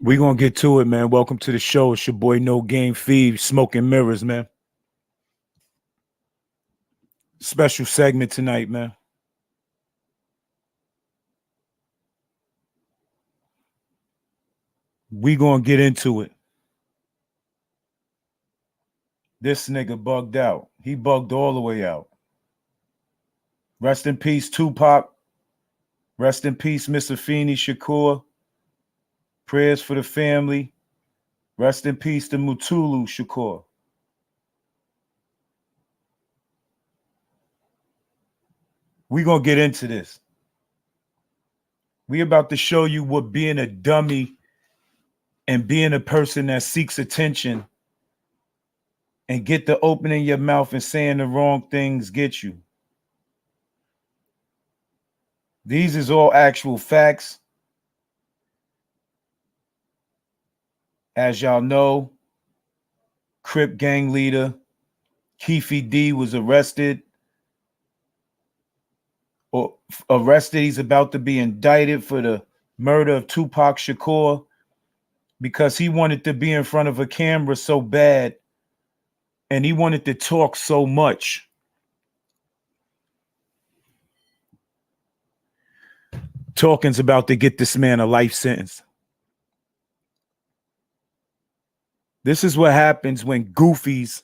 We gonna get to it, man. Welcome to the show. It's your boy No Game Feed, Smoking Mirrors, man. Special segment tonight, man. We gonna get into it. This nigga bugged out. He bugged all the way out. Rest in peace, Tupac. Rest in peace, Mr. Feeney Shakur. Prayers for the family. Rest in peace to Mutulu Shakur. We gonna get into this. We about to show you what being a dummy and being a person that seeks attention and get to opening your mouth and saying the wrong things get you. These is all actual facts. As y'all know, Crip gang leader Keefe D was arrested. He's about to be indicted for the murder of Tupac Shakur because he wanted to be in front of a camera so bad and he wanted to talk so much. Talking's about to get this man a life sentence. This is what happens when goofies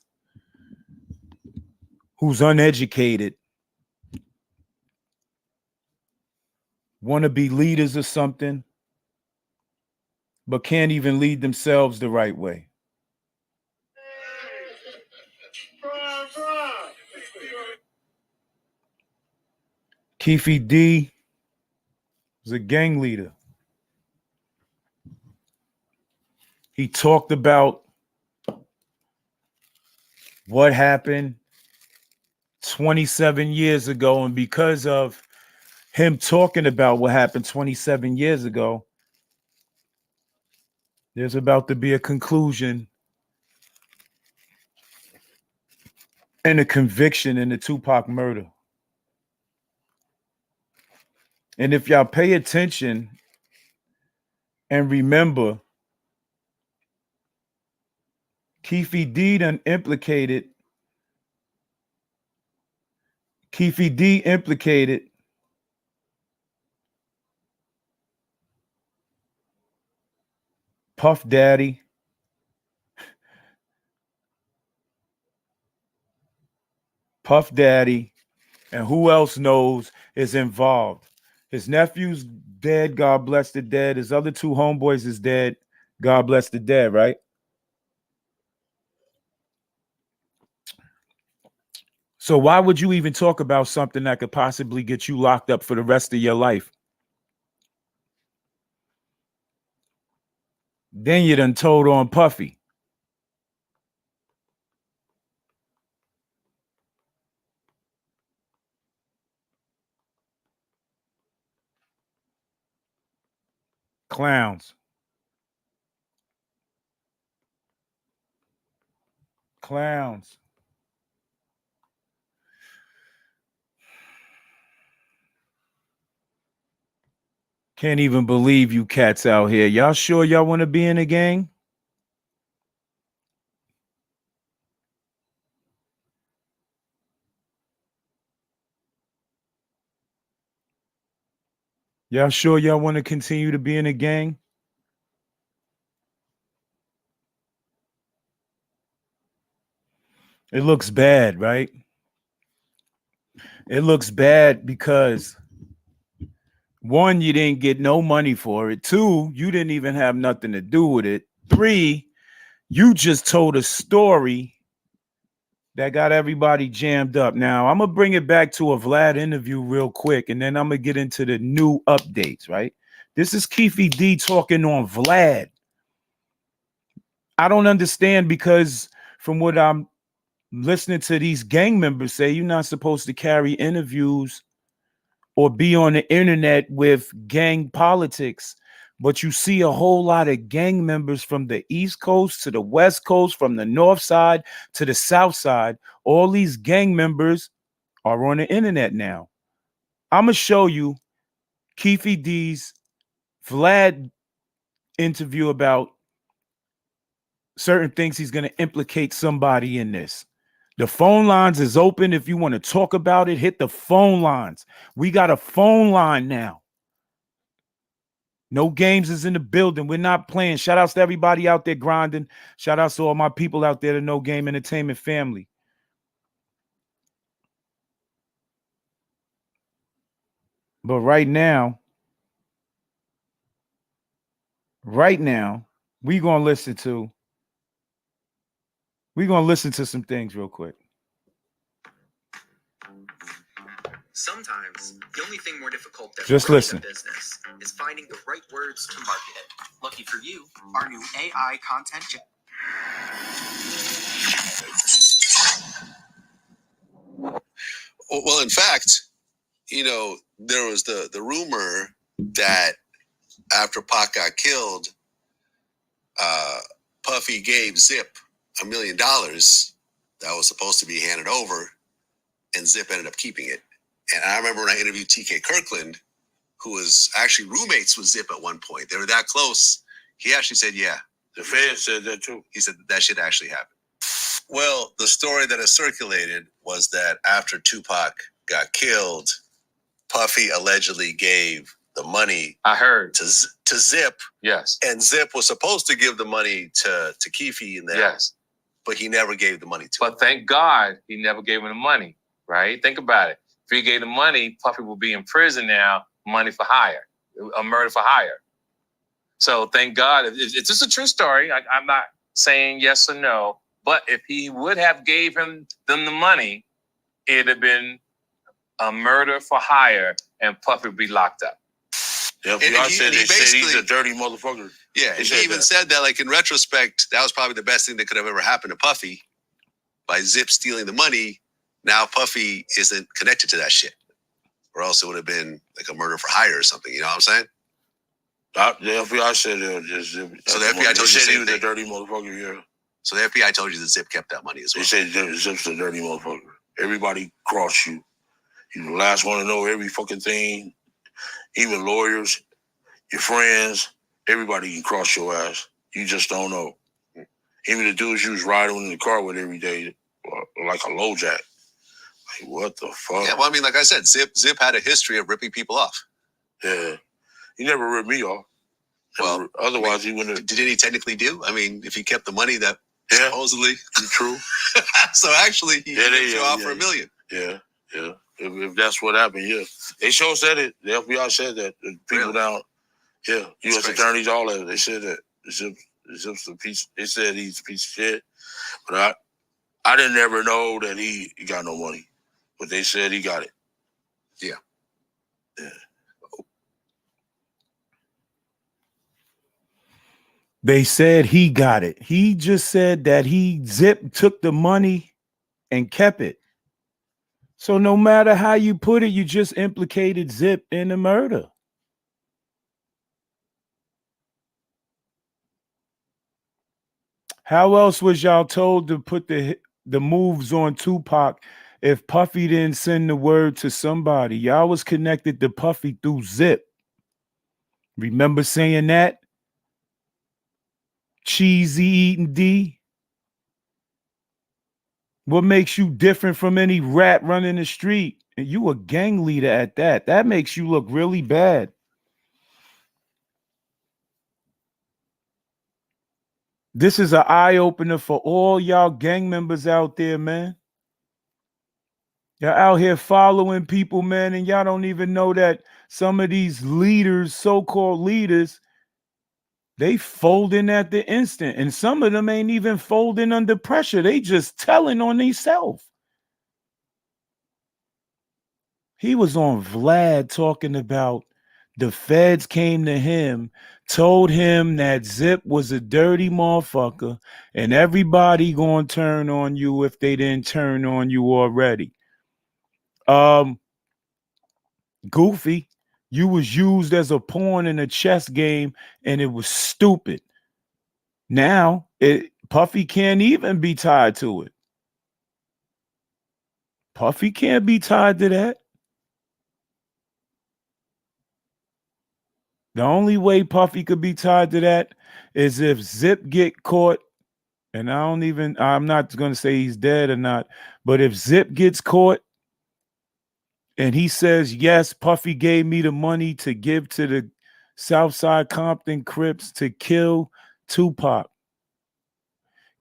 who's uneducated want to be leaders or something, but can't even lead themselves the right way. Keefe D was a gang leader. He talked about what happened 27 years ago, and because of him talking about what happened 27 years ago, there's about to be a conclusion and a conviction in the Tupac murder. And if y'all pay attention and remember, Keefe D implicated Puff Daddy, and who else knows is involved. His nephew's dead, God bless the dead. His other two homeboys is dead, God bless the dead, right? So why would you even talk about something that could possibly get you locked up for the rest of your life? Then you done told on Puffy. Clowns. Can't even believe you cats out here. Y'all sure y'all want to be in a gang? Y'all sure y'all want to continue to be in a gang? It looks bad, right? It looks bad because one, you didn't get no money for it. Two, you didn't even have nothing to do with it. Three, you just told a story that got everybody jammed up. Now, I'm going to bring it back to a Vlad interview real quick, and then I'm going to get into the new updates, right? This is Keefe D talking on Vlad. I don't understand because from what I'm listening to these gang members say, you're not supposed to carry interviews or be on the internet with gang politics. But you see a whole lot of gang members from the East Coast to the West Coast, from the North Side to the South Side. All these gang members are on the internet now. I'm going to show you Keefe D's Vlad interview about certain things he's going to implicate somebody in this. The phone lines is open. If you want to talk about it, hit the phone lines. We got a phone line now. No games is in the building. We're not playing. Shout outs to everybody out there grinding. Shout outs to all my people out there, the No Game Entertainment family. But right now, we're gonna listen to some things real quick. Sometimes the only thing more difficult than just listen business is finding the right words to market it. Lucky for you, our new AI content. Well, in fact, there was the rumor that after Pac got killed, Puffy gave Zip $1 million that was supposed to be handed over, and Zip ended up keeping it. And I remember when I interviewed TK Kirkland, who was actually roommates with Zip at one point. They were that close. He actually said, yeah. The feds said that too. He said that shit actually happened. Well, the story that has circulated was that after Tupac got killed, Puffy allegedly gave the money. I heard to Zip. Yes. And Zip was supposed to give the money to Keefe and them. Yes. But he never gave the money to him. But thank God he never gave him the money, right? Think about it. If he gave the money, Puffy will be in prison now, money for hire, a murder for hire. So thank God. It's just a true story. I'm not saying yes or no, but if he would have gave them the money, it'd have been a murder for hire and Puffy would be locked up. The FBI said he's a dirty motherfucker. Yeah, and he even said that, like, in retrospect, that was probably the best thing that could have ever happened to Puffy. By Zip stealing the money, now Puffy isn't connected to that shit. Or else it would have been like a murder for hire or something, you know what I'm saying? The FBI said so the FBI told you he was a dirty motherfucker, yeah. So the FBI told you that Zip kept that money as well. They said Zip's a dirty motherfucker. Everybody crossed you. You're the last one to know every fucking thing. Even lawyers, your friends, everybody can cross your ass. You just don't know. Even the dudes you was riding in the car with every day, like a low jack. Like, what the fuck? Yeah, well, I mean, like I said, Zip had a history of ripping people off. Yeah. He never ripped me off. Well, otherwise he wouldn't have. Did he technically do? I mean, if he kept the money that supposedly. True. So actually, he ripped you off for $1 million. Yeah, yeah. If that's what happened, yeah. They sure said it. The FBI said that. The people down, yeah, U.S. attorneys, all of it, they said that. Zip's a piece. They said he's a piece of shit. But I didn't ever know that he got no money. But they said he got it. Yeah. Yeah. They said he got it. He just said that Zip took the money and kept it. So no matter how you put it, you just implicated Zip in the murder. How else was y'all told to put the moves on Tupac if Puffy didn't send the word to somebody? Y'all was connected to Puffy through Zip. Remember saying that? Cheesy eating D? What makes you different from any rat running the street? And you a gang leader at that. That makes you look really bad. This is an eye-opener for all y'all gang members out there, man. Y'all out here following people, man, and y'all don't even know that some of these leaders, so-called leaders, they folding at the instant. And some of them ain't even folding under pressure. They just telling on themselves. He was on Vlad talking about the feds came to him, told him that Zip was a dirty motherfucker, and everybody gonna turn on you if they didn't turn on you already. Goofy, you was used as a pawn in a chess game, and it was stupid. Now, Puffy can't even be tied to it. Puffy can't be tied to that. The only way Puffy could be tied to that is if Zip get caught, and I'm not going to say he's dead or not, but if Zip gets caught and he says, yes, Puffy gave me the money to give to the Southside Compton Crips to kill Tupac.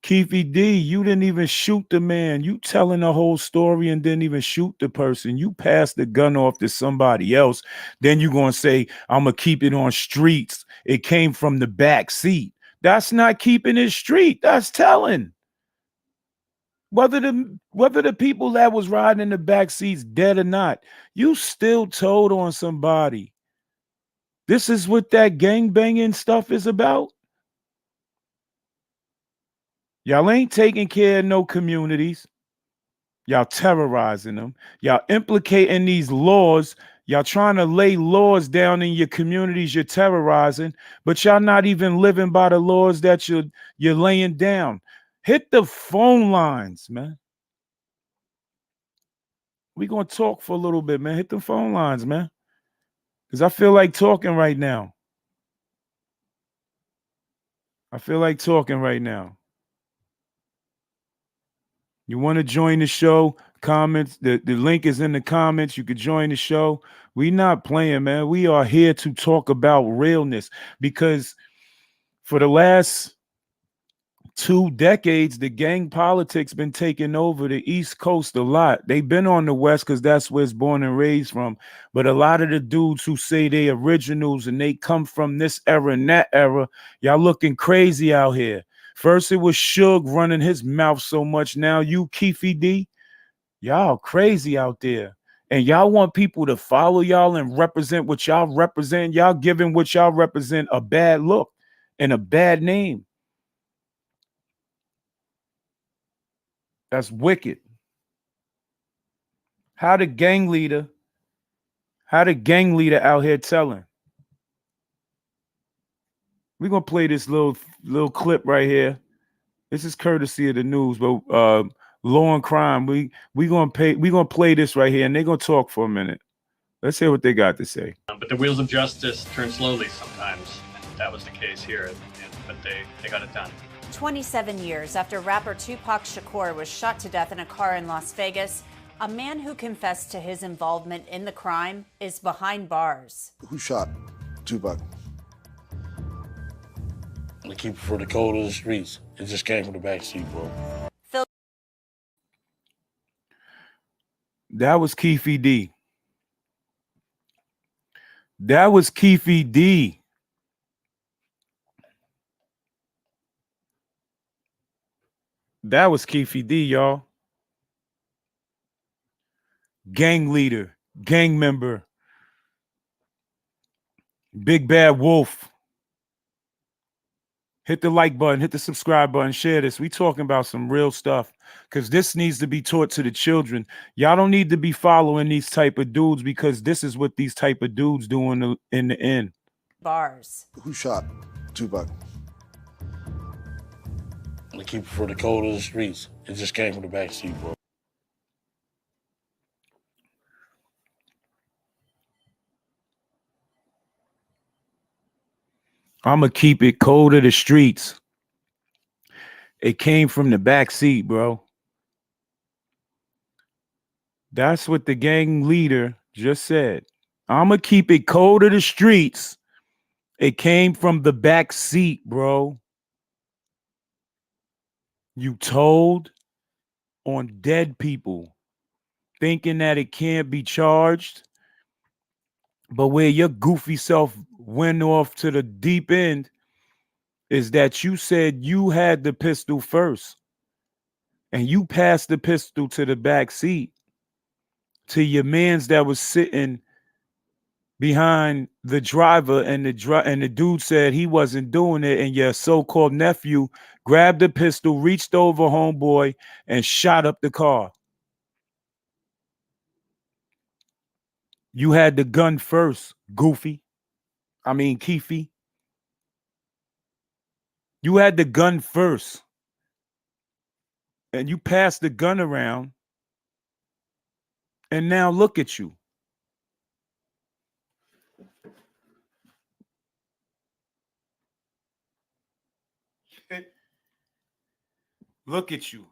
Keefe D, you didn't even shoot the man. You telling the whole story and didn't even shoot the person. You passed the gun off to somebody else. Then you going to say, I'm going to keep it on streets. It came from the back seat. That's not keeping it street. That's telling. Whether the people that was riding in the back seats dead or not, you still told on somebody. This is what that gangbanging stuff is about. Y'all ain't taking care of no communities. Y'all terrorizing them. Y'all implicating these laws. Y'all trying to lay laws down in your communities you're terrorizing, but y'all not even living by the laws that you're laying down. Hit the phone lines, man. We gonna talk for a little bit, man. Hit the phone lines, man. Because I feel like talking right now. I feel like talking right now. You want to join the show? Comments. The link is in the comments. You could join the show. We not playing, man. We are here to talk about realness because for the last 2 decades, the gang politics been taking over the East Coast a lot. They've been on the West because that's where it's born and raised from. But a lot of the dudes who say they originals and they come from this era and that era, y'all looking crazy out here. First, it was Suge running his mouth so much. Now you, Keefe D, y'all crazy out there. And y'all want people to follow y'all and represent what y'all represent. Y'all giving what y'all represent a bad look and a bad name. That's wicked. How the gang leader out here telling? We're gonna play this little clip right here. This is courtesy of the news, but Law and Crime. We gonna play this right here, and they're gonna talk for a minute. Let's hear what they got to say. But the wheels of justice turn slowly sometimes, and that was the case here. But they got it done. 27 years after rapper Tupac Shakur was shot to death in a car in Las Vegas, a man who confessed to his involvement in the crime is behind bars. Who shot Tupac? The keeper for the code of the streets. It just came from the backseat, bro. That was Keefe D. That was Keefe D. That was Keefe D, y'all. Gang leader, gang member, big bad wolf. Hit the like button, hit the subscribe button, share this. We talking about some real stuff because this needs to be taught to the children. Y'all don't need to be following these type of dudes because this is what these type of dudes do in the end. Bars. Who shot Tupac? The keeper for the code of the streets. It just came from the backseat, bro. I'ma keep it cold to the streets. It came from the back seat, bro. That's what the gang leader just said. I'ma keep it cold to the streets. It came from the back seat, bro. You told on dead people, thinking that it can't be charged. But where your goofy self went off to the deep end is that you said you had the pistol first. And you passed the pistol to the back seat to your mans that was sitting behind the driver, and the dude said he wasn't doing it, and your so-called nephew grabbed the pistol, reached over homeboy, and shot up the car. You had the gun first, Keefe. You had the gun first. And you passed the gun around. And now look at you. Look at you.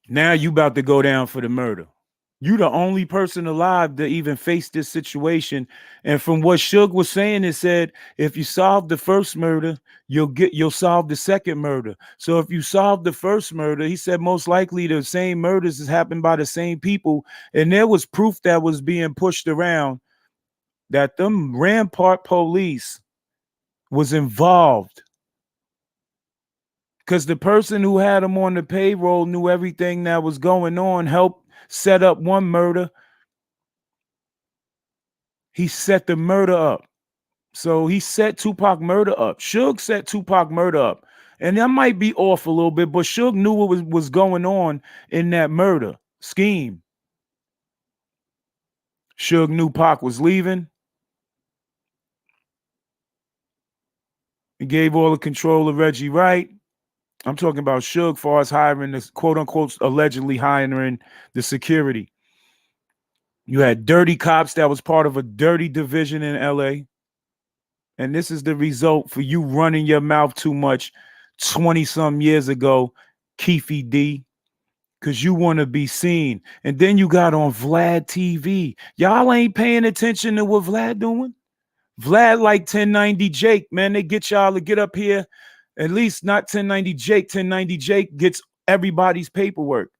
Now you about to go down for the murder. You the only person alive to even face this situation. And from what Suge was saying, it said if you solve the first murder, you'll solve the second murder. So if you solve the first murder, he said most likely the same murders has happened by the same people. And there was proof that was being pushed around that them Rampart police was involved. Because the person who had him on the payroll knew everything that was going on, helped set up one murder. He set the murder up. So he set Tupac murder up. Suge set Tupac murder up. And that might be off a little bit, but Suge knew what was going on in that murder scheme. Suge knew Pac was leaving. He gave all the control to Reggie Wright. I'm talking about Suge far as hiring this quote unquote allegedly hiring the security. You had dirty cops that was part of a dirty division in LA. And this is the result for you running your mouth too much 20-some years ago, Keefe D, because you want to be seen. And then you got on Vlad TV. Y'all ain't paying attention to what Vlad doing? Vlad like 1090 Jake, man. They get y'all to get up here. At least not 1090 Jake. 1090 Jake gets everybody's paperwork.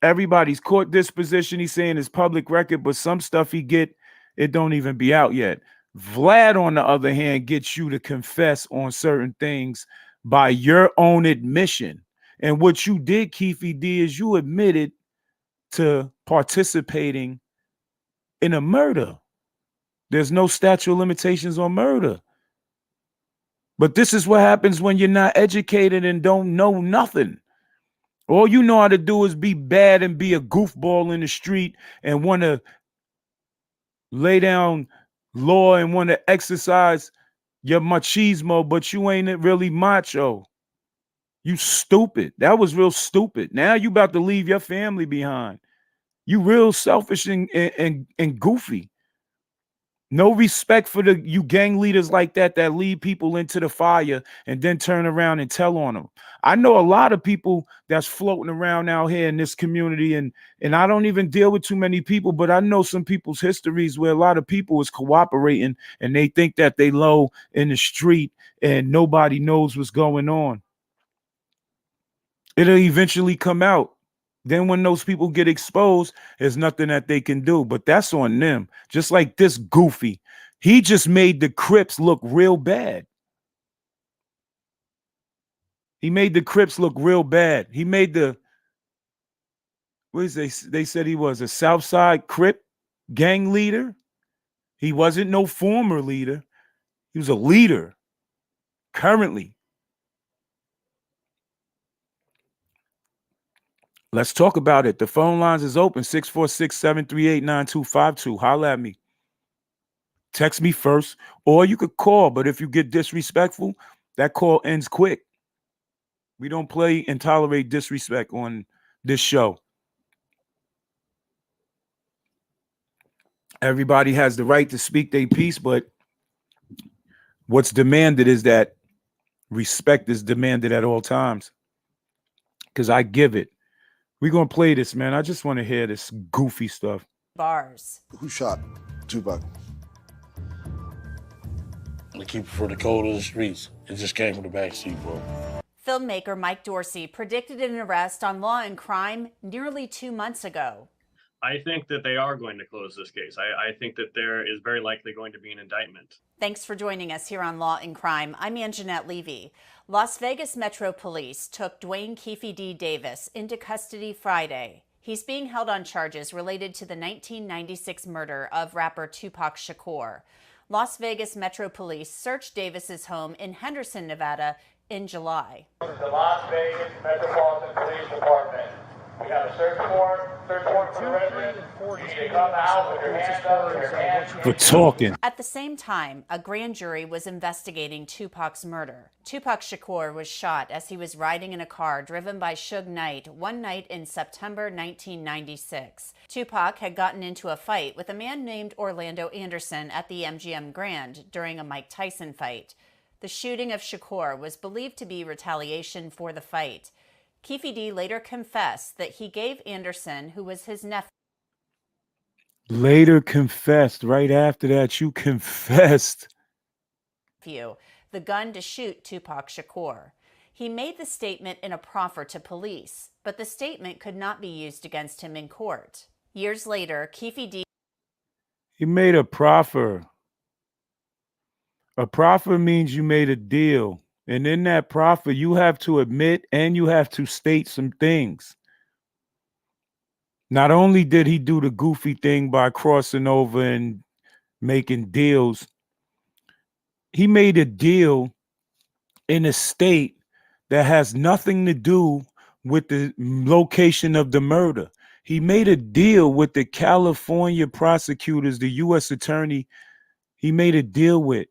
Everybody's court disposition, he's saying is public record, but some stuff he get, it don't even be out yet. Vlad, on the other hand, gets you to confess on certain things by your own admission. And what you did, Keefe D, is you admitted to participating in a murder. There's no statute of limitations on murder. But this is what happens when you're not educated and don't know nothing. All you know how to do is be bad and be a goofball in the street and want to lay down law and want to exercise your machismo, but you ain't really macho. You stupid. That was real stupid. Now you about to leave your family behind. You real selfish and goofy. No respect for you gang leaders like that lead people into the fire and then turn around and tell on them. I know a lot of people that's floating around out here in this community, and I don't even deal with too many people, but I know some people's histories where a lot of people is cooperating and they think that they low in the street and nobody knows what's going on. It'll eventually come out. Then when those people get exposed, there's nothing that they can do, but that's on them. Just like this goofy. He just made the Crips look real bad. He made the Crips look real bad. He made the, what is they said he was a Southside Crip gang leader. He wasn't no former leader. He was a leader currently. Let's talk about it. The phone lines is open, 646-738-9252. Holla at me. Text me first, or you could call, but if you get disrespectful, that call ends quick. We don't play and tolerate disrespect on this show. Everybody has the right to speak their piece, but what's demanded is that respect is demanded at all times, because I give it. We're going to play this, man. I just want to hear this goofy stuff. Bars. Who shot Tupac? The Keefe for the code of the streets. It just came from the backseat, bro. Filmmaker Mike Dorsey predicted an arrest on Law and Crime nearly 2 months ago. I think that they are going to close this case. I think that there is very likely going to be an indictment. Thanks for joining us here on Law and Crime. I'm Anjanette Levy. Las Vegas Metro Police took Dwayne Keefe D. Davis into custody Friday. He's being held on charges related to the 1996 murder of rapper Tupac Shakur. Las Vegas Metro Police searched Davis's home in Henderson, Nevada in July. The Las Vegas Metropolitan Police Department. We have a search warrant for the resident. You need to come out with your hands up, your hands For talking. At the same time, a grand jury was investigating Tupac's murder. Tupac Shakur was shot as he was riding in a car driven by Suge Knight one night in September 1996. Tupac had gotten into a fight with a man named Orlando Anderson at the MGM Grand during a Mike Tyson fight. The shooting of Shakur was believed to be retaliation for the fight. Keefe D later confessed that he gave Anderson, who was his nephew, Later confessed. Right after that, you confessed. the gun to shoot Tupac Shakur. He made the statement in a proffer to police, but the statement could not be used against him in court. Years later, Keefe D. He made a proffer. A proffer means you made a deal. And in that proffer, you have to admit and you have to state some things. Not only did he do the goofy thing by crossing over and making deals, he made a deal in a state that has nothing to do with the location of the murder. He made a deal with the California prosecutors, the U.S. attorney. He made a deal with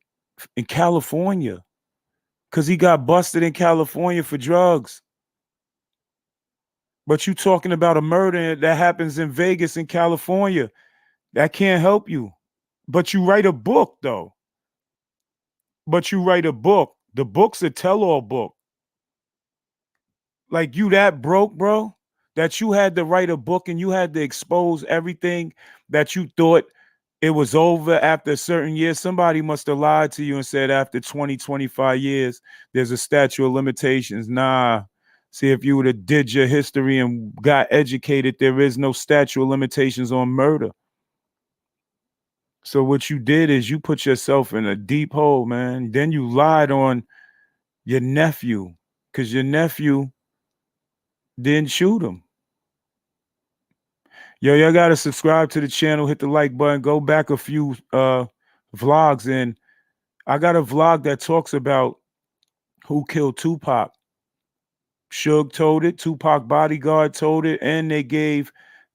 in California because he got busted in California for drugs. But you talking about a murder that happens in Vegas in California. That can't help you. But you write a book, though. But you write a book. The book's a tell-all book. Like you that broke, bro, that you had to write a book and you had to expose everything that you thought it was over after a certain year. Somebody must have lied to you and said after 20, 25 years, there's a statute of limitations. Nah. See, if you would have did your history and got educated, there is no statute of limitations on murder. So what you did is you put yourself in a deep hole, man. Then you lied on your nephew because your nephew didn't shoot him. Yo, y'all got to subscribe to the channel, hit the like button, go back a few vlogs. And I got a vlog that talks about who killed Tupac. Suge told it, Tupac bodyguard told it, and they gave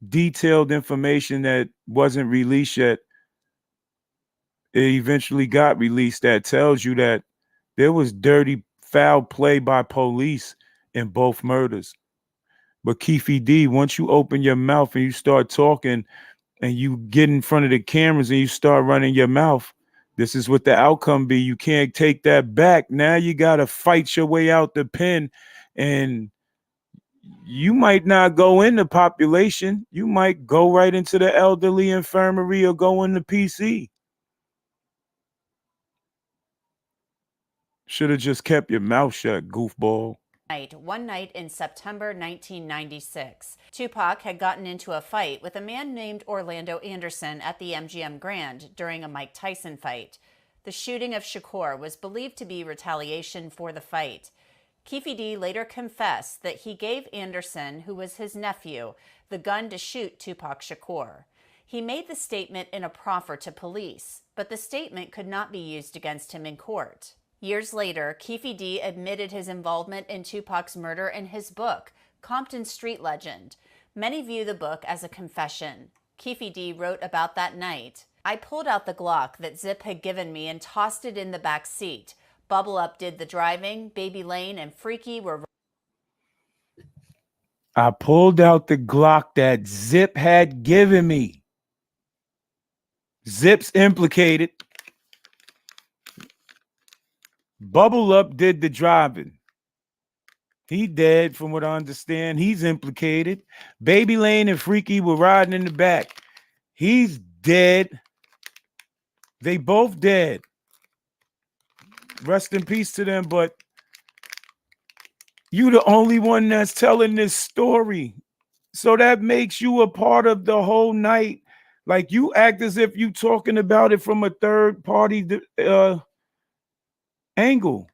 detailed information that wasn't released yet. It eventually got released that tells you that there was dirty, foul play by police in both murders. But Keefe D, once you open your mouth and you start talking and you get in front of the cameras and you start running your mouth, this is what the outcome be. You can't take that back. Now you got to fight your way out the pen, and you might not go in the population. You might go right into the elderly infirmary or go in the PC. Should have just kept your mouth shut, goofball. One night in September 1996. Tupac had gotten into a fight with a man named Orlando Anderson at the MGM Grand during a Mike Tyson fight. The shooting of Shakur was believed to be retaliation for the fight. Keefe D later confessed that he gave Anderson, who was his nephew, the gun to shoot Tupac Shakur. He made the statement in a proffer to police, but the statement could not be used against him in court. Years later, Keefe D admitted his involvement in Tupac's murder in his book, Compton Street Legend. Many view the book as a confession. Keefe D wrote about that night. I pulled out the Glock that Zip had given me and tossed it in the back seat. Bubble Up did the driving, Baby Lane and Freaky were... I pulled out the Glock that Zip had given me. Zip's implicated. Bubble Up did the driving. He dead, from what I understand. He's implicated. Baby Lane and Freaky were riding in the back. He's dead. They both dead. Rest in peace to them, but you the only one that's telling this story. So that makes you a part of the whole night. Like you act as if you talking about it from a third party angle.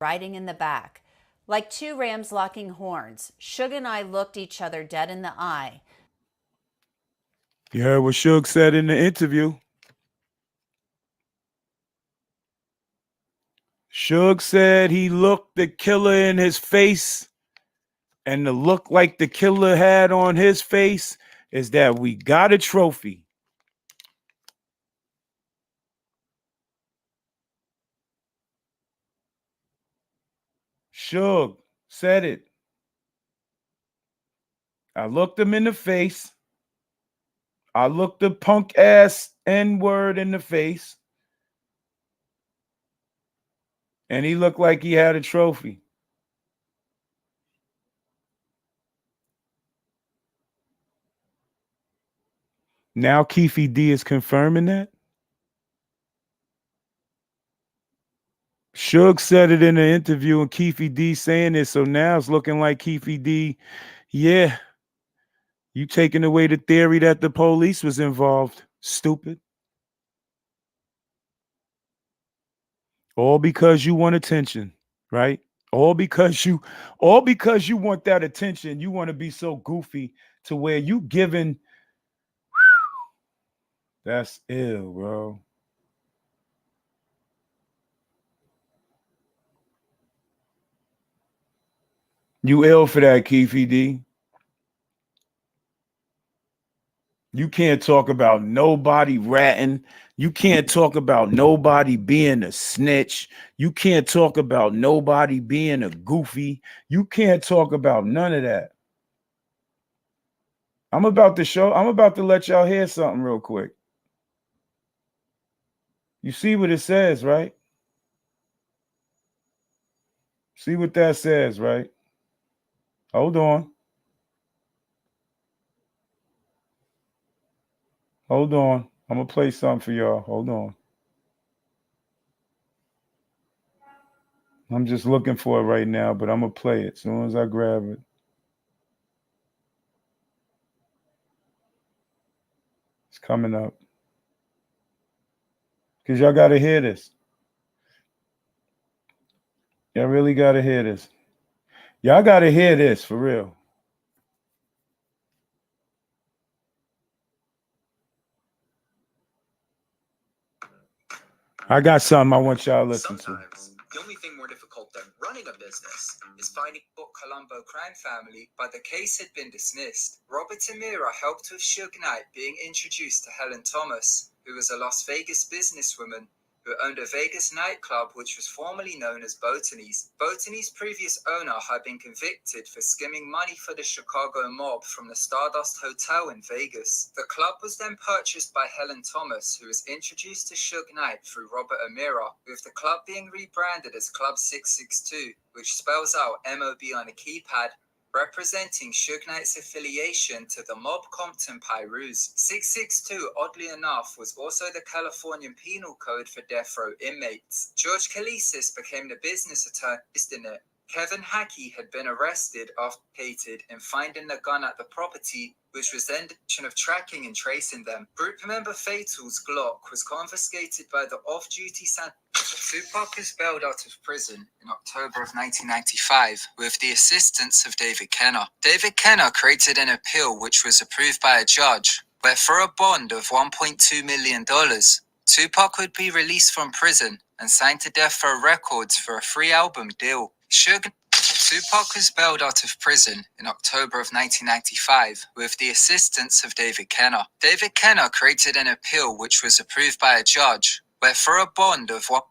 Riding in the back. Like two rams locking horns, Suge and I looked each other dead in the eye. You heard what Suge said in the interview. Suge said he looked the killer in his face and the look like the killer had on his face is that we got a trophy. Suge said it. I looked him in the face. I looked the punk ass N-word in the face. And he looked like he had a trophy. Now Keefe D is confirming that. Suge said it in an interview and Keefe D saying it. So now it's looking like Keefe D, yeah, you taking away the theory that the police was involved. Stupid. All because you want attention, right? All because you want that attention. You want to be so goofy to where you giving. That's ill, bro. You ill for that, Keefe D. You can't talk about nobody ratting. You can't talk about nobody being a snitch. You can't talk about nobody being a goofy. You can't talk about none of that. I'm about to let y'all hear something real quick. You see what it says, right? See what that says, right? Hold on. Hold on. I'm going to play something for y'all. Hold on. I'm just looking for it right now, but I'm going to play it as soon as I grab it. It's coming up. Because y'all got to hear this. Y'all really got to hear this. Y'all got to hear this for real. I got something I want y'all to listen to. Sometimes, the only thing more difficult than running a business is finding the Colombo crime family, but the case had been dismissed. Robert Amira helped with Suge Knight being introduced to Helen Thomas, who was a Las Vegas businesswoman who owned a Vegas nightclub which was formerly known as Botany's. Botany's previous owner had been convicted for skimming money for the Chicago mob from the Stardust Hotel in Vegas. The club was then purchased by Helen Thomas, who was introduced to Suge Knight through Robert Amira, with the club being rebranded as Club 662, which spells out MOB on a keypad, representing Suge Knight's affiliation to the mob Compton Pyrus. 662, oddly enough, was also the Californian penal code for death row inmates. George Kalisis became the business attorney in it. Kevin Hackey had been arrested after hated in finding the gun at the property, which was then of tracking and tracing them. Group member Fatal's Glock was confiscated by the off-duty San. Tupac was bailed out of prison in October of 1995 with the assistance of David Kenner. David Kenner created an appeal which was approved by a judge, where for a bond of $1.2 million, Tupac would be released from prison and signed to Death Row Records for a 3-album deal. Tupac was bailed out of prison in October of 1995 with the assistance of David Kenner. David Kenner created an appeal which was approved by a judge, where for a bond of what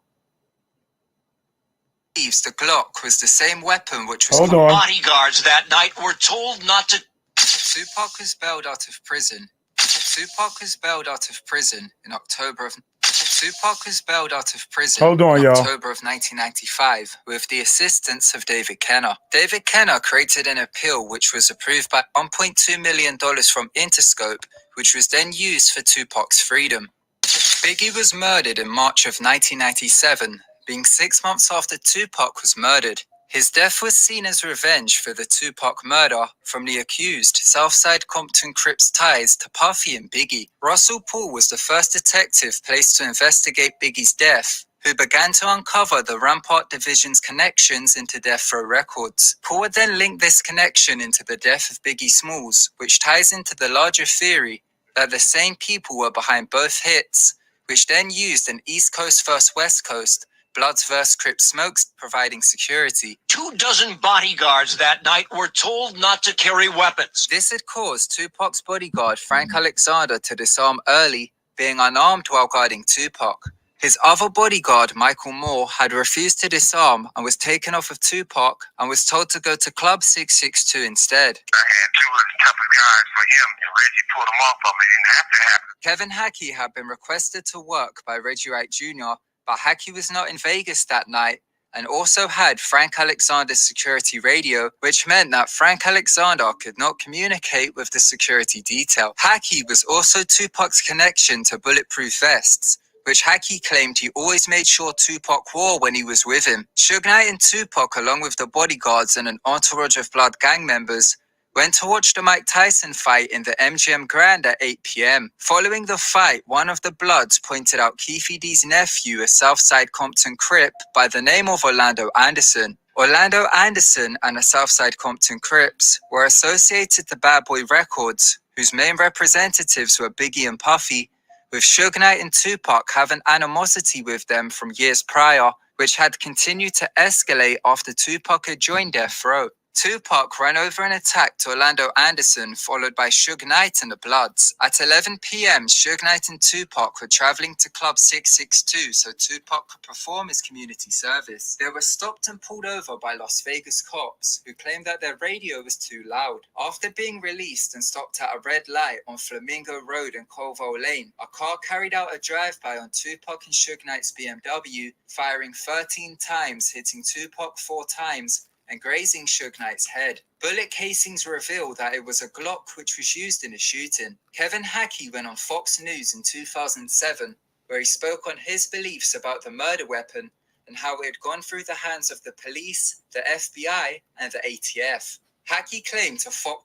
believes the Glock was the same weapon which was bodyguards that night were told not to. Tupac was bailed out of prison. Tupac was bailed out of prison in October of. Tupac was bailed out of prison Hold on, in y'all. October of 1995 with the assistance of David Kenner. David Kenner created an appeal which was approved by $1.2 million from Interscope, which was then used for Tupac's freedom. Biggie was murdered in March of 1997, being 6 months after Tupac was murdered. His death was seen as revenge for the Tupac murder from the accused Southside Compton Crips' ties to Puffy and Biggie. Russell Paul was the first detective placed to investigate Biggie's death, who began to uncover the Rampart Division's connections into Death Row Records. Paul would then link this connection into the death of Biggie Smalls, which ties into the larger theory that the same people were behind both hits, which then used an East Coast vs. West Coast Bloods vs. Crips smokes providing security. 24 bodyguards that night were told not to carry weapons. This had caused Tupac's bodyguard, Frank Alexander, to disarm early, being unarmed while guarding Tupac. His other bodyguard, Michael Moore, had refused to disarm and was taken off of Tupac and was told to go to Club 662 instead. I had two of the toughest guys for him, and Reggie pulled him off of me. It didn't have to happen. Kevin Hackey had been requested to work by Reggie Wright Jr., but Hackey was not in Vegas that night and also had Frank Alexander's security radio, which meant that Frank Alexander could not communicate with the security detail. Hackey was also Tupac's connection to bulletproof vests, which Hackey claimed he always made sure Tupac wore when he was with him. Suge Knight and Tupac, along with the bodyguards and an entourage of Blood gang members, went to watch the Mike Tyson fight in the MGM Grand at 8 p.m. Following the fight, one of the Bloods pointed out Keefe D's nephew, a Southside Compton Crip by the name of Orlando Anderson. Orlando Anderson and the Southside Compton Crips were associated to Bad Boy Records, whose main representatives were Biggie and Puffy, with Suge Knight and Tupac having animosity with them from years prior, which had continued to escalate after Tupac had joined Death Row. Tupac ran over and attacked Orlando Anderson, followed by Suge Knight and the Bloods. At 11 p.m., Suge Knight and Tupac were traveling to Club 662 so Tupac could perform his community service. They were stopped and pulled over by Las Vegas cops, who claimed that their radio was too loud. After being released and stopped at a red light on Flamingo Road and Colville Lane, a car carried out a drive-by on Tupac and Suge Knight's BMW, firing 13 times, hitting Tupac 4 times, and grazing Suge Knight's head. Bullet casings revealed that it was a Glock which was used in the shooting. Kevin Hackey went on Fox News in 2007, where he spoke on his beliefs about the murder weapon and how it had gone through the hands of the police, the FBI, and the ATF. Hackey claimed to Fox...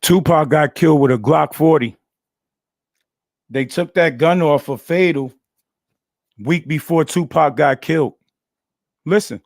Tupac got killed with a Glock 40. They took that gun off of Fatal week before Tupac got killed. Listen.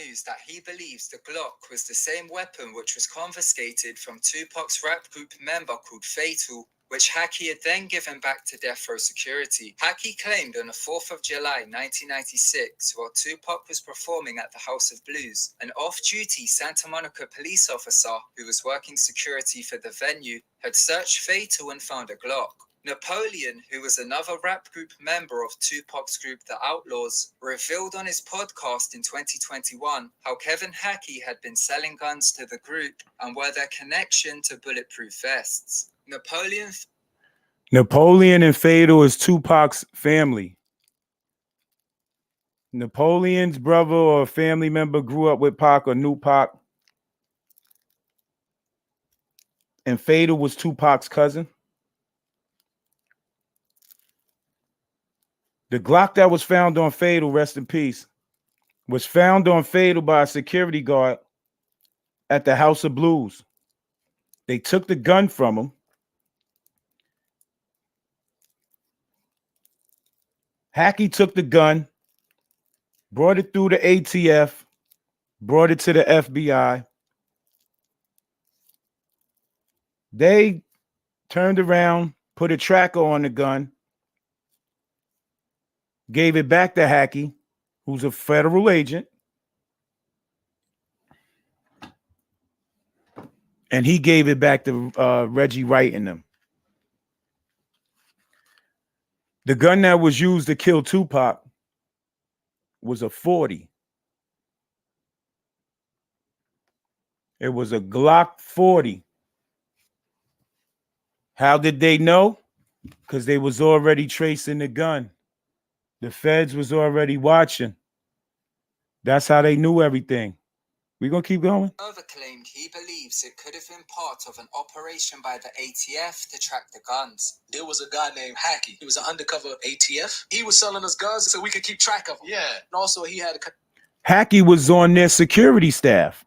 News that he believes the Glock was the same weapon which was confiscated from Tupac's rap group member called Fatal, which Hackey had then given back to Death Row security. Hackey claimed on the 4th of July 1996, while Tupac was performing at the House of Blues, an off-duty Santa Monica police officer who was working security for the venue had searched Fatal and found a Glock. Napoleon, who was another rap group member of Tupac's group The Outlaws, revealed on his podcast in 2021 how Kevin Hackey had been selling guns to the group and were their connection to bulletproof vests. Napoleon and Fatal is Tupac's family. Napoleon's brother or family member grew up with Pac or knew Pac. And Fatal was Tupac's cousin. The Glock that was found on Fatal, rest in peace, was found on Fatal by a security guard at the House of Blues. They took the gun from him. Hackey took the gun, brought it through the ATF, brought it to the FBI. They turned around, put a tracker on the gun, gave it back to Hackey, who's a federal agent, and he gave it back to Reggie Wright and them. The gun that was used to kill Tupac was a 40. It was a Glock 40. How did they know? Because they was already tracing the gun. The feds was already watching. That's how they knew everything. We gonna keep going? Further claimed he believes it could have been part of an operation by the ATF to track the guns. There was a guy named Hackey. He was an undercover ATF. He was selling us guns so we could keep track of them. Yeah. And also he had a Hackey was on their security staff.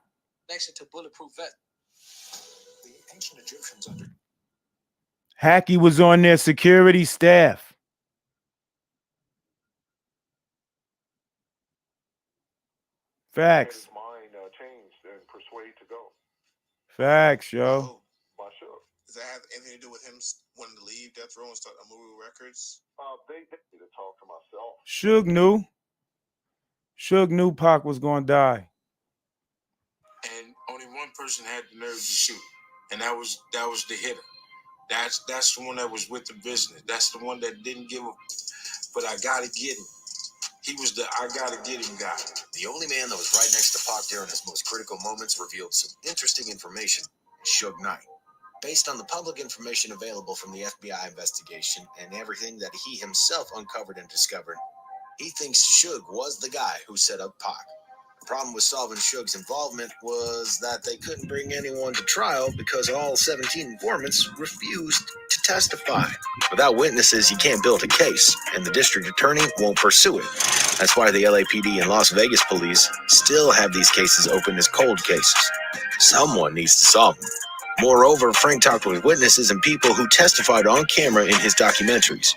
connection to bulletproof vests. The ancient Egyptians under. Hackey was on their security staff. Facts. Facts, yo. Does that have anything to do with him wanting to leave Death Row and start a movie records? Suge knew. Suge knew Pac was going to die. And only one person had the nerve to shoot, and that was the hitter. That's the one that was with the business. That's the one that didn't give a, but I gotta get him. He was the I gotta get him guy. The only man that was right next to Pac during his most critical moments revealed some interesting information. Suge Knight. Based on the public information available from the FBI investigation and everything that he himself uncovered and discovered, he thinks Suge was the guy who set up Pac. The problem with solving Suge's involvement was that they couldn't bring anyone to trial because all 17 informants refused to testify. Without witnesses, you can't build a case, and the district attorney won't pursue it. That's why the LAPD and Las Vegas police still have these cases open as cold cases. Someone needs to solve them. Moreover, Frank talked with witnesses and people who testified on camera in his documentaries.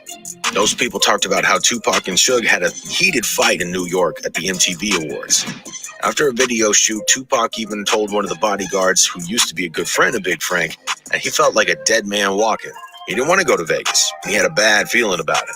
Those people talked about how Tupac and Suge had a heated fight in New York at the MTV Awards. After a video shoot, Tupac even told one of the bodyguards, who used to be a good friend of Big Frank, that he felt like a dead man walking. He didn't want to go to Vegas, and he had a bad feeling about it.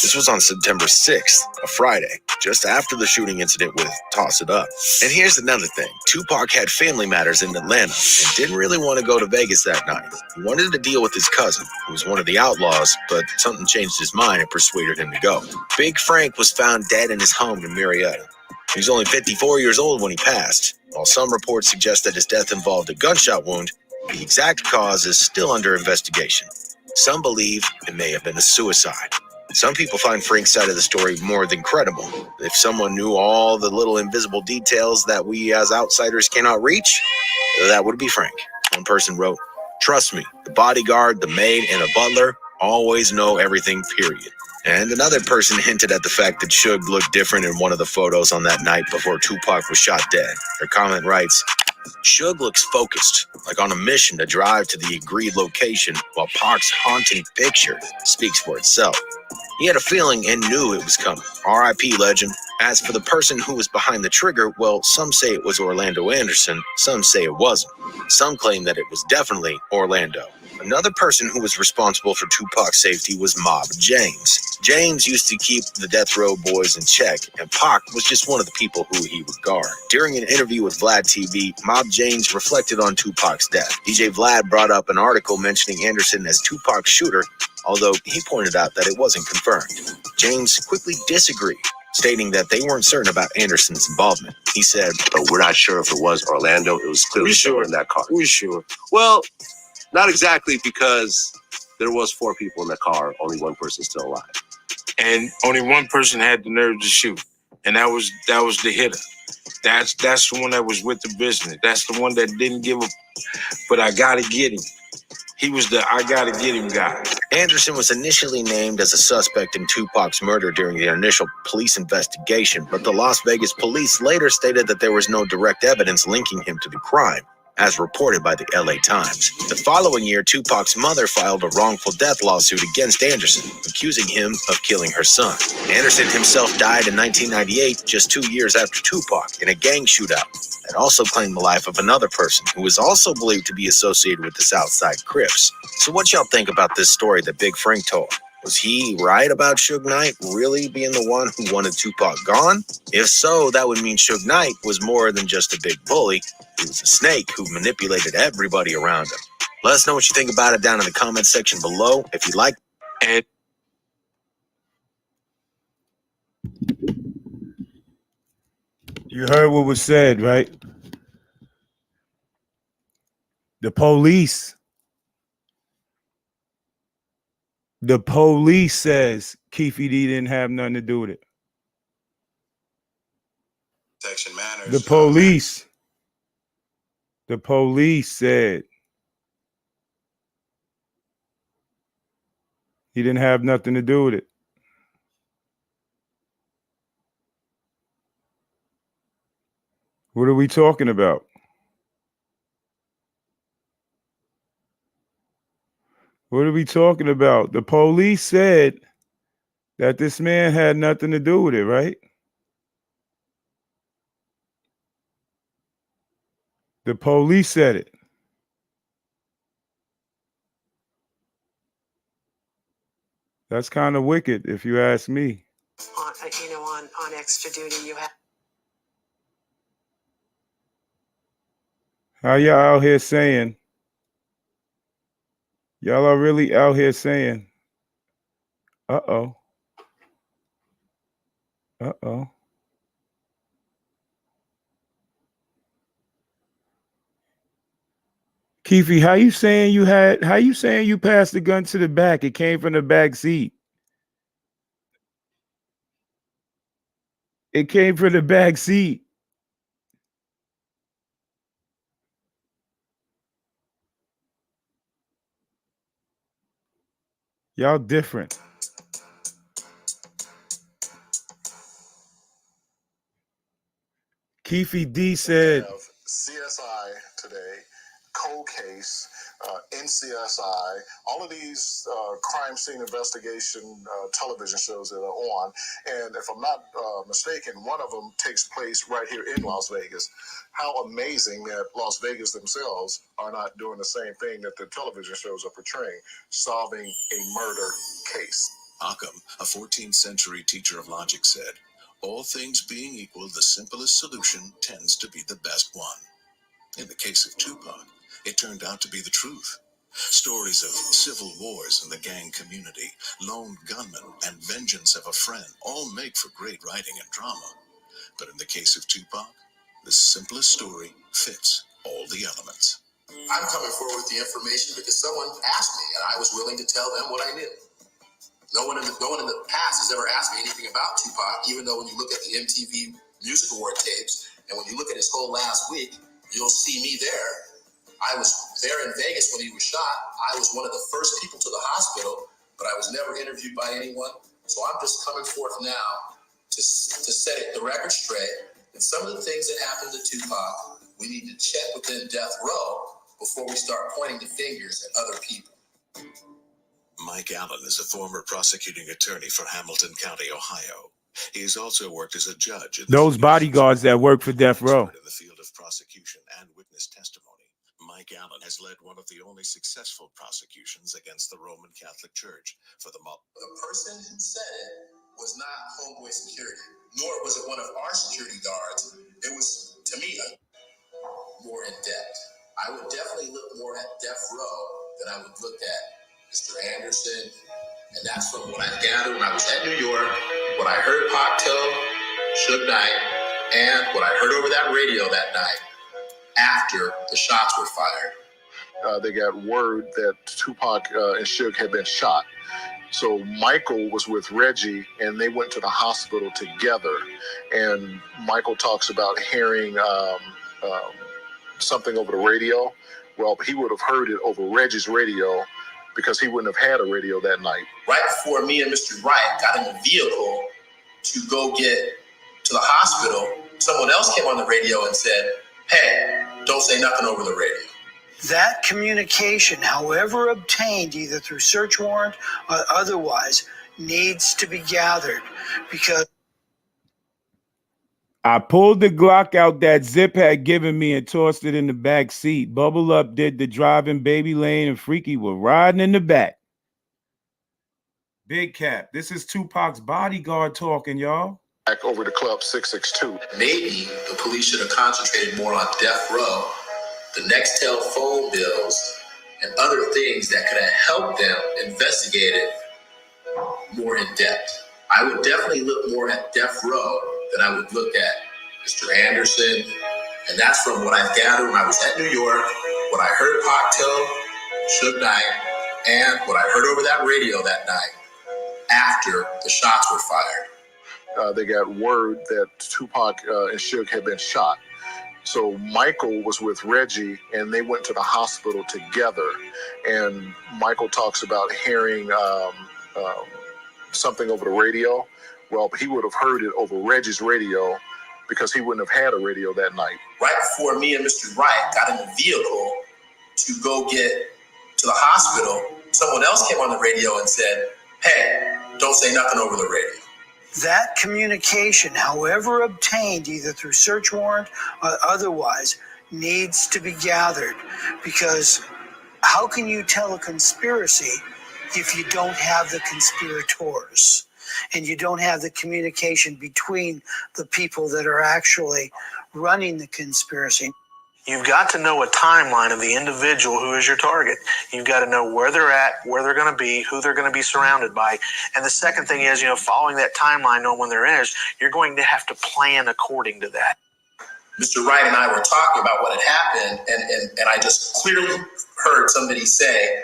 This was on September 6th, a Friday, just after the shooting incident with Toss It Up. And here's another thing. Tupac had family matters in Atlanta and didn't really want to go to Vegas that night. He wanted to deal with his cousin, who was one of the outlaws, but something changed his mind and persuaded him to go. Big Frank was found dead in his home in Marietta. He was only 54 years old when he passed. While some reports suggest that his death involved a gunshot wound, the exact cause is still under investigation. Some believe it may have been a suicide. Some people find Frank's side of the story more than credible. If someone knew all the little invisible details that we as outsiders cannot reach, that would be Frank. One person wrote, "Trust me, the bodyguard, the maid, and a butler always know everything, period." And another person hinted at the fact that Suge looked different in one of the photos on that night before Tupac was shot dead. Their comment writes, "Suge looks focused, like on a mission to drive to the agreed location, while Pac's haunting picture speaks for itself." He had a feeling and knew it was coming. R.I.P. legend. As for the person who was behind the trigger, well, some say it was Orlando Anderson, some say it wasn't. Some claim that it was definitely Orlando. Another person who was responsible for Tupac's safety was Mob James. James used to keep the Death Row Boys in check, and Pac was just one of the people who he would guard. During an interview with Vlad TV, Mob James reflected on Tupac's death. DJ Vlad brought up an article mentioning Anderson as Tupac's shooter, although he pointed out that it wasn't confirmed. James quickly disagreed, stating that they weren't certain about Anderson's involvement. He said, But we're not sure if it was Orlando. It was clearly sure in that car. We sure. Well, not exactly, because there was 4 people in the car, only one person still alive. And only one person had the nerve to shoot, and that was the hitter. That's the one that was with the business. That's the one that didn't give a, but I gotta get him. He was the I gotta get him guy. Anderson was initially named as a suspect in Tupac's murder during the initial police investigation, but the Las Vegas police later stated that there was no direct evidence linking him to the crime, as reported by the LA Times. The following year, Tupac's mother filed a wrongful death lawsuit against Anderson, accusing him of killing her son. Anderson himself died in 1998, just 2 years after Tupac, in a gang shootout that also claimed the life of another person who was also believed to be associated with the Southside Crips. So what y'all think about this story that Big Frank told? Was he right about Suge Knight really being the one who wanted Tupac gone? If so, that would mean Suge Knight was more than just a big bully. He was a snake who manipulated everybody around him. Let us know what you think about it down in the comments section below. If you like it. You heard what was said, right? The police says Keefe D didn't have nothing to do with it. Section matters. The police said he didn't have nothing to do with it. What are we talking about? What are we talking about? The police said that this man had nothing to do with it, right? The police said it. That's kind of wicked, if you ask me. On extra duty, you have. How y'all out here saying? Y'all are really out here saying, uh-oh. Uh-oh. Keefe, how you saying you passed the gun to the back? It came from the back seat. It came from the back seat. Y'all different. Keefe D said CSI today, cold case, NCSI, all of these crime scene investigation television shows that are on. And if I'm not mistaken, one of them takes place right here in Las Vegas. How amazing that Las Vegas themselves are not doing the same thing that the television shows are portraying, solving a murder case. Occam, a 14th century teacher of logic, said, "All things being equal, the simplest solution tends to be the best one." In the case of Tupac, it turned out to be the truth. Stories of civil wars in the gang community, lone gunmen, and vengeance of a friend all make for great writing and drama. But in the case of Tupac, the simplest story fits all the elements. I'm coming forward with the information because someone asked me, and I was willing to tell them what I knew. No one in the past has ever asked me anything about Tupac, even though when you look at the MTV Music Award tapes, and when you look at his whole last week, you'll see me there. I was there in Vegas when he was shot. I was one of the first people to the hospital, but I was never interviewed by anyone. So I'm just coming forth now to set the record straight. And some of the things that happened to Tupac, we need to check within death row before we start pointing the fingers at other people. Mike Allen is a former prosecuting attorney for Hamilton County, Ohio. He has also worked as a judge in those bodyguards that work for death row. In the field of prosecution and witness testimony, Mike Allen has led one of the only successful prosecutions against the Roman Catholic Church for the mob. The person who said it was not Homeboy Security, nor was it one of our security guards. It was, to me, more in depth. I would definitely look more at death row than I would look at Mr. Anderson. And that's from what I gathered when I was at New York, what I heard Pac tell Suge Knight, and what I heard over that radio that night after the shots were fired. They got word that Tupac and Suge had been shot. So Michael was with Reggie, and they went to the hospital together. And Michael talks about hearing something over the radio. Well, he would have heard it over Reggie's radio because he wouldn't have had a radio that night. Right before me and Mr. Wright got in the vehicle to go get to the hospital, someone else came on the radio and said, "Hey, don't say nothing over the radio." That communication, however obtained, either through search warrant or otherwise, needs to be gathered because I pulled the Glock out that Zip had given me and tossed it in the back seat. Bubble Up did the driving, Baby Lane and Freaky were riding in the back. Big Cap, this is Tupac's bodyguard talking, y'all. Back over to Club 662. Maybe the police should have concentrated more on death row, the Nextel phone bills, and other things that could have helped them investigate it more in depth. I would definitely look more at death row than I would look at Mr. Anderson. And that's from what I've gathered when I was at New York, what I heard Pac tell Suge Knight, and what I heard over that radio that night after the shots were fired. They got word that Tupac and Suge had been shot. So Michael was with Reggie, and they went to the hospital together. And Michael talks about hearing something over the radio. Well, he would have heard it over Reggie's radio because he wouldn't have had a radio that night. Right before me and Mr. Wright got in the vehicle to go get to the hospital, someone else came on the radio and said, "Hey, don't say nothing over the radio." that communication, however obtained, either through search warrant or otherwise, needs to be gathered, because how can you tell a conspiracy if you don't have the conspirators and you don't have the communication between the people that are actually running the conspiracy? You've got to know a timeline of the individual who is your target. You've got to know where they're at, where they're going to be, who they're going to be surrounded by. And the second thing is, following that timeline, knowing when they're in, you're going to have to plan according to that. Mr. Wright and I were talking about what had happened, and I just clearly heard somebody say,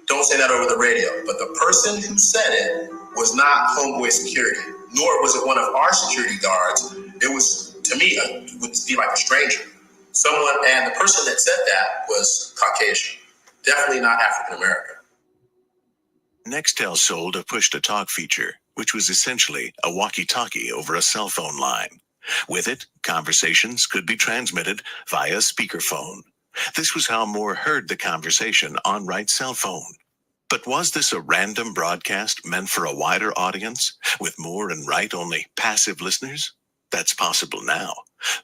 don't say that over the radio. But the person who said it was not Homeboy Security, nor was it one of our security guards. It was, to me, it would be like a stranger. Someone, and the person that said that was Caucasian, definitely not African American. Nextel sold a push-to-talk feature, which was essentially a walkie-talkie over a cell phone line. With it, conversations could be transmitted via speakerphone. This was how Moore heard the conversation on Wright's cell phone. But was this a random broadcast meant for a wider audience, with Moore and Wright only passive listeners? That's possible now.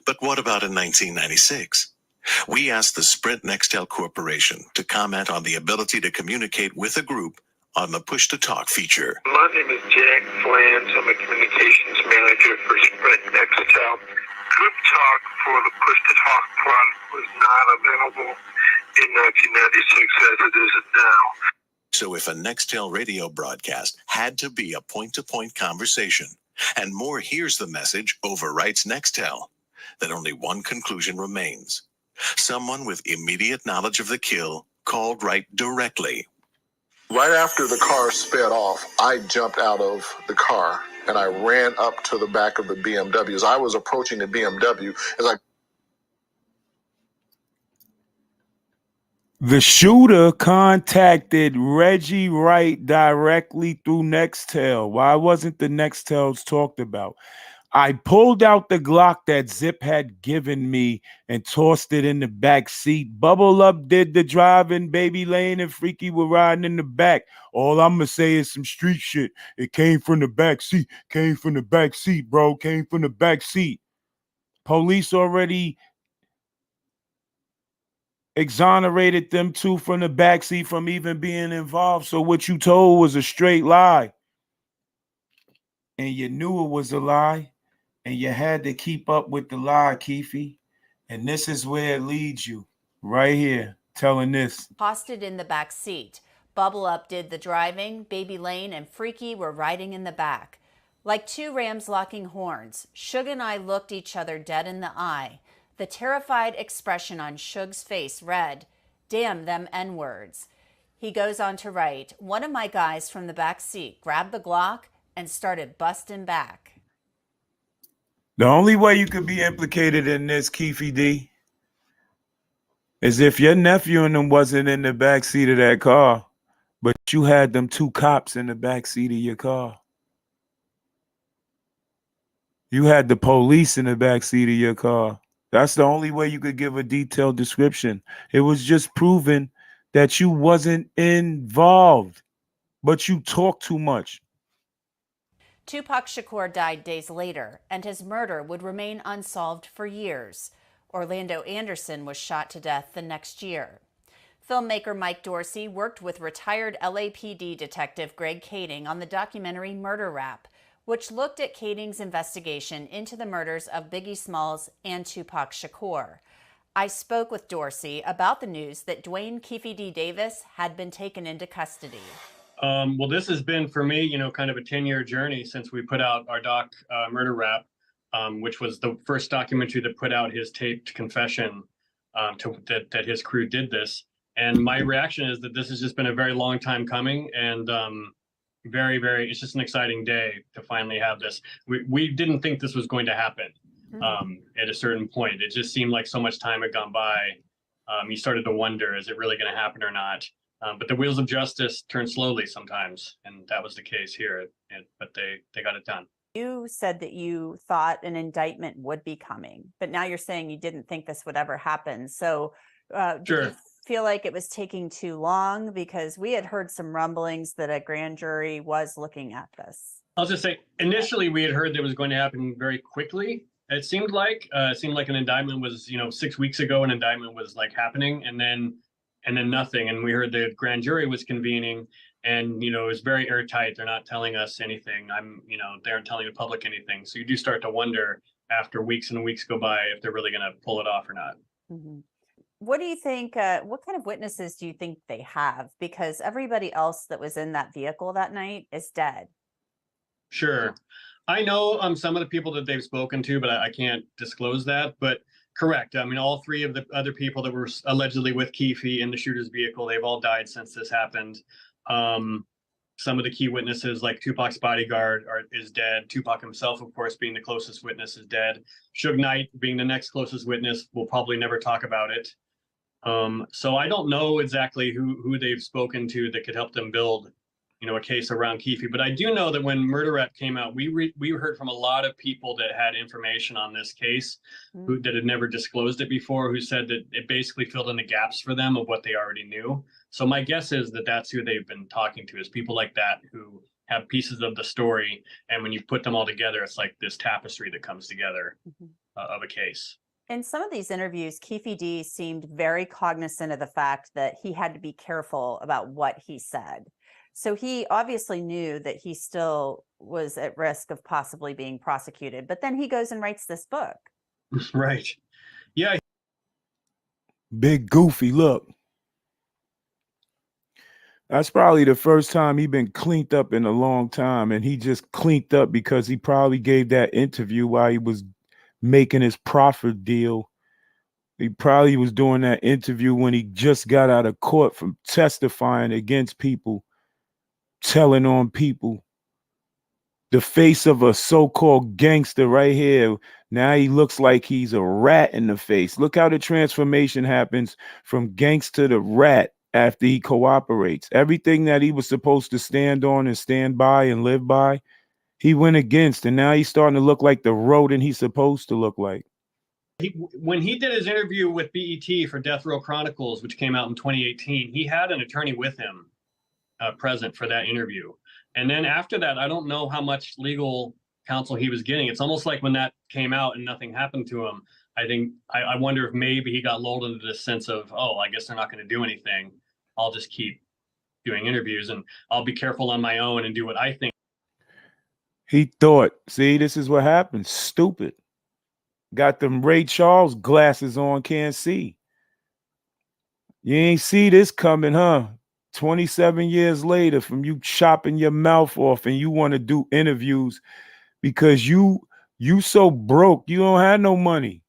But what about in 1996? We asked the Sprint Nextel Corporation to comment on the ability to communicate with a group on the push-to-talk feature. My name is Jack Flans. I'm a communications manager for Sprint Nextel. Crip talk for the push-to-talk product was not available in 1996 as it is now. So if a Nextel radio broadcast had to be a point-to-point conversation, and Moore hears the message over Wright's Nextel, then only one conclusion remains. Someone with immediate knowledge of the kill called Wright directly. Right after the car sped off, I jumped out of the car and I ran up to the back of the BMW. As I was approaching the BMW, The shooter contacted Reggie Wright directly through Nextel. Why wasn't the Nextels talked about? I pulled out the Glock that Zip had given me and tossed it in the back seat. Bubble Up did the driving, Baby Lane and Freaky were riding in the back. All I'm going to say is some street shit. It came from the back seat. Came from the back seat, bro. Came from the back seat. Police already exonerated them two from the back seat from even being involved. So what you told was a straight lie. And you knew it was a lie. And you had to keep up with the lie, Keefe. And this is where it leads you. Right here, telling this. Hosted in the back seat. Bubble Up did the driving, Baby Lane and Freaky were riding in the back. Like two rams locking horns, Suge and I looked each other dead in the eye. The terrified expression on Suge's face read, "Damn them N-words." He goes on to write, "One of my guys from the back seat grabbed the Glock and started busting back." The only way you could be implicated in this, Keefe D, is if your nephew and them wasn't in the back seat of that car, but you had them two cops in the back seat of your car. You had the police in the back seat of your car. That's the only way you could give a detailed description. It was just proven that you wasn't involved, but you talk too much. Tupac Shakur died days later, and his murder would remain unsolved for years. Orlando Anderson was shot to death the next year. Filmmaker Mike Dorsey worked with retired LAPD detective Greg Kading on the documentary Murder Rap, which looked at Kading's investigation into the murders of Biggie Smalls and Tupac Shakur. I spoke with Dorsey about the news that Dwayne Keefe D. Davis had been taken into custody. Well, this has been, for me, kind of a 10-year journey since we put out our doc, Murder Rap, which was the first documentary that put out his taped confession that his crew did this. And my reaction is that this has just been a very long time coming, and very, very, it's just an exciting day to finally have this. We didn't think this was going to happen at a certain point. It just seemed like so much time had gone by. You started to wonder, is it really going to happen or not? But the wheels of justice turn slowly sometimes, and that was the case here. But they got it done. You said that you thought an indictment would be coming, but now you're saying you didn't think this would ever happen. So did you feel like it was taking too long? Because we had heard some rumblings that a grand jury was looking at this. I'll just say, initially we had heard that it was going to happen very quickly. It seemed like an indictment was, 6 weeks ago, an indictment was like happening, and then nothing. And we heard the grand jury was convening, and it was very airtight. They're not telling us anything. They aren't telling the public anything. So you do start to wonder after weeks and weeks go by if they're really going to pull it off or not. Mm-hmm. What do you think? What kind of witnesses do you think they have? Because everybody else that was in that vehicle that night is dead. Sure. I know some of the people that they've spoken to, but I can't disclose that. But correct. I mean, all three of the other people that were allegedly with Keefe in the shooter's vehicle, they've all died since this happened. Some of the key witnesses, like Tupac's bodyguard, is dead. Tupac himself, of course, being the closest witness, is dead. Suge Knight, being the next closest witness, will probably never talk about it. So I don't know exactly who they've spoken to that could help them build, a case around Keefe. But I do know that when Murder Rep came out, we heard from a lot of people that had information on this case that had never disclosed it before, who said that it basically filled in the gaps for them of what they already knew. So my guess is that that's who they've been talking to, is people like that who have pieces of the story. And when you put them all together, it's like this tapestry that comes together of a case. In some of these interviews, Keefe D seemed very cognizant of the fact that he had to be careful about what he said. So he obviously knew that he still was at risk of possibly being prosecuted, but then he goes and writes this book. Right. Yeah. Big Goofy, look. That's probably the first time he been cleaned up in a long time, and he just cleaned up because he probably gave that interview while he was making his profit deal. He probably was doing that interview when he just got out of court from testifying against people, telling on people. The face of a so-called gangster right here. Now he looks like he's a rat in the face. Look how the transformation happens from gangster to rat after he cooperates. Everything that he was supposed to stand on and stand by and live by, he went against, and now he's starting to look like the rodent he's supposed to look like. When he did his interview with BET for Death Row Chronicles, which came out in 2018, he had an attorney with him present for that interview. And then after that, I don't know how much legal counsel he was getting. It's almost like when that came out and nothing happened to him, I wonder if maybe he got lulled into this sense of, oh, I guess they're not going to do anything. I'll just keep doing interviews and I'll be careful on my own and do what I think. He thought, see, this is what happens. Stupid. Got them Ray Charles glasses on, can't see. You ain't see this coming, huh? 27 years later from you chopping your mouth off, and you want to do interviews because you so broke, you don't have no money.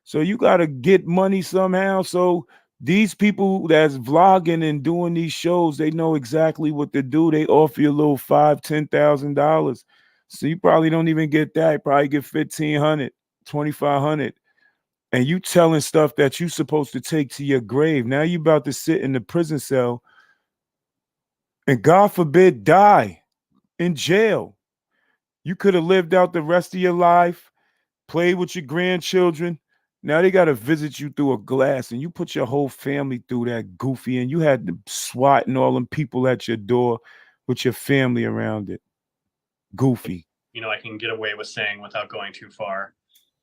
So you got to get money somehow. So these people that's vlogging and doing these shows, they know exactly what to do. They offer you a little $5,000-$10,000. So you probably don't even get that. You probably get $1,500, $2,500. And you telling stuff that you supposed to take to your grave. Now you about to sit in the prison cell and, God forbid, die in jail. You could have lived out the rest of your life, played with your grandchildren. Now they got to visit you through a glass, and you put your whole family through that, Goofy, and you had the SWAT and all them people at your door with your family around it. Goofy. I can get away with saying without going too far.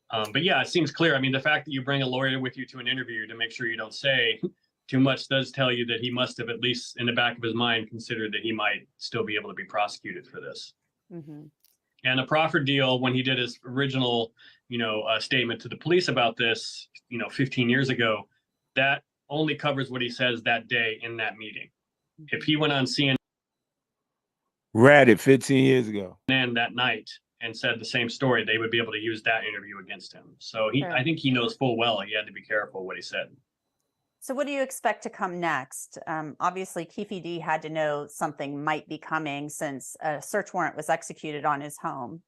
But yeah, it seems clear. I mean, the fact that you bring a lawyer with you to an interview to make sure you don't say too much does tell you that he must have, at least in the back of his mind, considered that he might still be able to be prosecuted for this. Mm-hmm. And the proffer deal, when he did his original, statement to the police about this, 15 years ago, that only covers what he says that day in that meeting. If he went on CNN ratted 15 years ago that night and said the same story, they would be able to use that interview against him. So I think he knows full well he had to be careful what he said. So what do you expect to come next? Obviously, Keefe D had to know something might be coming since a search warrant was executed on his home.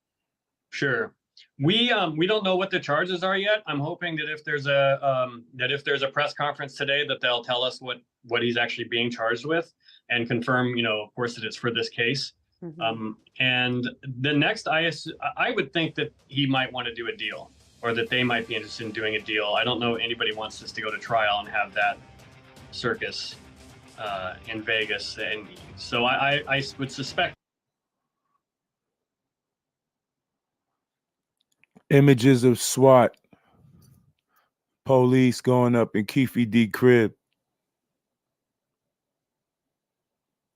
Sure. We don't know what the charges are yet. I'm hoping that if there's a press conference today, that they'll tell us what he's actually being charged with and confirm, of course, that it's for this case. Mm-hmm. And the next, I would think that he might want to do a deal, or that they might be interested in doing a deal. I don't know anybody wants this to go to trial and have that circus in Vegas. And so I would suspect. Images of SWAT police going up in Keefe D crib.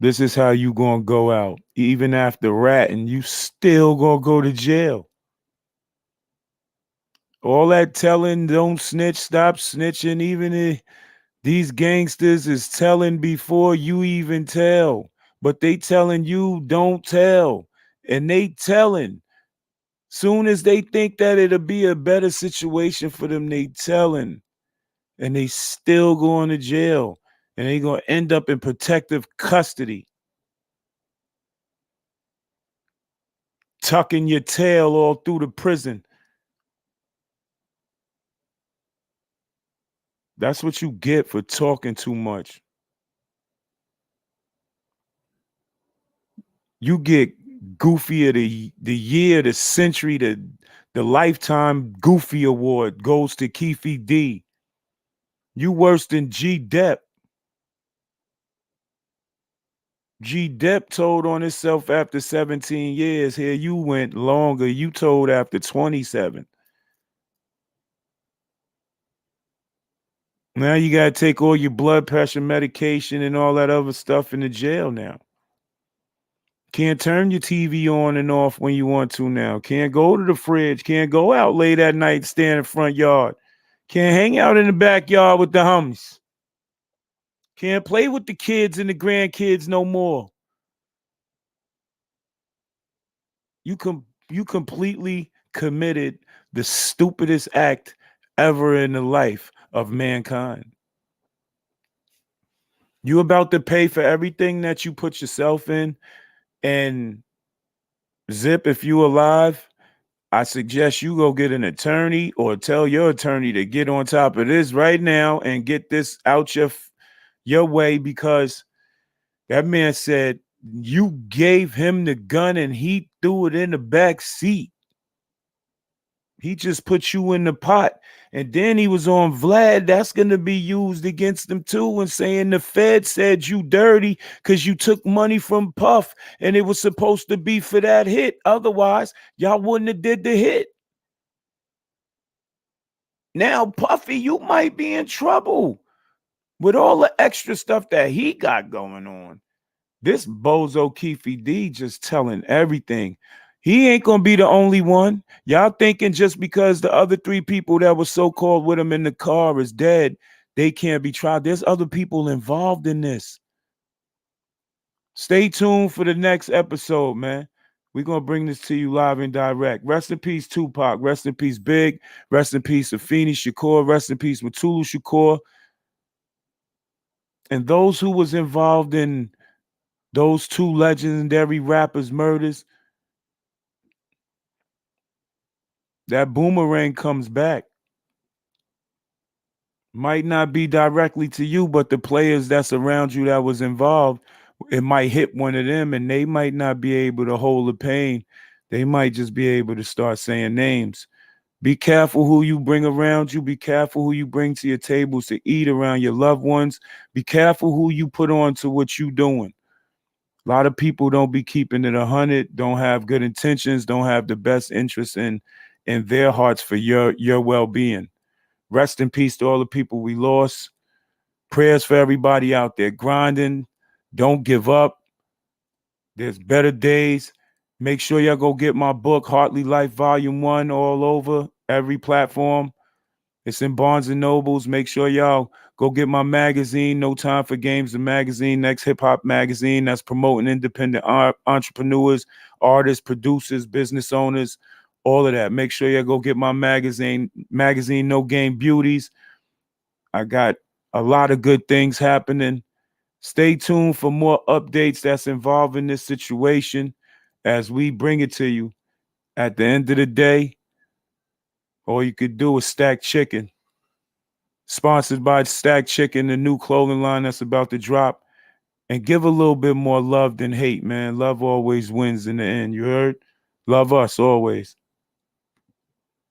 This is how you gonna go out. Even after ratting, you still gonna go to jail. All that telling, don't snitch, stop snitching. Even if these gangsters is telling before you even tell, but they telling you don't tell, and they telling. Soon as they think that it'll be a better situation for them, they telling, and they still going to jail, and they gonna end up in protective custody, tucking your tail all through the prison. That's what you get for talking too much. You get Goofy of the year, the century, the lifetime Goofy award goes to Keefe D. You worse than G Dep. G Dep told on himself after 17 years. Here you went longer. You told after 27. Now you got to take all your blood pressure medication and all that other stuff in the jail now. Can't turn your TV on and off when you want to now. Can't go to the fridge. Can't go out late at night, stand in the front yard. Can't hang out in the backyard with the homies. Can't play with the kids and the grandkids no more. You completely committed the stupidest act ever in the life of mankind. You about to pay for everything that you put yourself in. And Zip, if you alive, I suggest you go get an attorney or tell your attorney to get on top of this right now and get this out your way, because that man said you gave him the gun and he threw it in the back seat. He just put you in the pot. And then he was on Vlad. That's going to be used against him too, and saying the Fed said you dirty because you took money from Puff and it was supposed to be for that hit. Otherwise, y'all wouldn't have did the hit. Now, Puffy, you might be in trouble with all the extra stuff that he got going on. This bozo Keefe D just telling everything. He ain't gonna be the only one. Y'all thinking just because the other 3 people that were so-called with him in the car is dead, they can't be tried. There's other people involved in this. Stay tuned for the next episode, man. We're gonna bring this to you live and direct. Rest in peace, Tupac. Rest in peace, Big. Rest in peace, Afeni Shakur. Rest in peace, Mutulu Shakur. And those who was involved in those 2 legendary rappers' murders, that boomerang comes back. Might not be directly to you, but the players that's around you that was involved, it might hit one of them and they might not be able to hold the pain. They might just be able to start saying names. Be careful who you bring around you. Be careful who you bring to your tables to eat around your loved ones. Be careful who you put on to what you doing. A lot of people don't be keeping it 100, don't have good intentions, don't have the best interest in their hearts for your well-being. Rest in peace to all the people we lost. Prayers for everybody out there grinding. Don't give up. There's better days. Make sure y'all go get my book, Heartly Life Volume 1, all over every platform. It's in Barnes and Nobles. Make sure y'all go get my magazine, No Time for Games, the magazine, next hip hop magazine that's promoting independent entrepreneurs, artists, producers, business owners, all of that. Make sure y'all go get my magazine, No Game Beauties. I got a lot of good things happening. Stay tuned for more updates that's involved in this situation as we bring it to you. At the end of the day, all you could do is Stack Chicken. Sponsored by Stack Chicken, the new clothing line that's about to drop. And give a little bit more love than hate, man. Love always wins in the end. You heard? Love us always.